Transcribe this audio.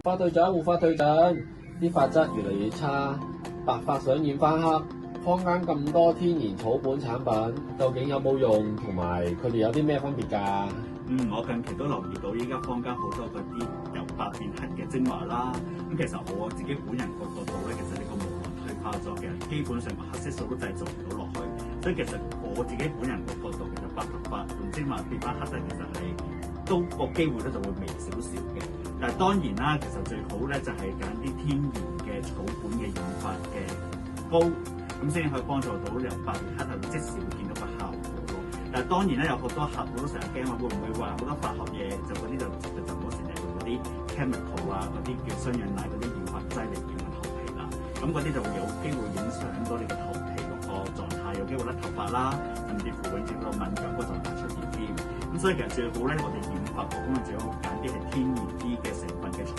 髮隊長，護髮隊長，啲髮質越嚟越差，白髮想染翻黑。坊間咁多天然草本產品，究竟有冇用？同埋佢哋有啲咩分別㗎？我近期都留意到依家坊間好多嗰啲由白變黑嘅精華啦。咁其實我自己本人個角度咧，其實呢個毛囊退化咗嘅，基本上黑色素都製造唔到落去。所以其實我自己本人個角度，其實白頭髮用精華變翻黑嘅，其實係都個機會咧就會微少少嘅。但係當然啦，其實最好咧就係揀啲天然嘅草本嘅染髮嘅膏。咁先可以幫助到由白變黑，係會即時會見到個效果咯。但係當然咧，有好多客戶都成日驚話，會唔會話好多化學嘢就嗰啲就唔好成日用嗰啲 chemical 啊，嗰啲叫雙氧奶嗰啲染髮劑嚟染頭皮啦。咁嗰啲就會有機會影響到你個頭皮嗰個狀態，有機會甩頭髮啦，甚至乎會令到敏感嗰狀態出現添。咁所以其實最好咧，我哋染髮局咁啊，最好揀啲係天然啲嘅成分嘅草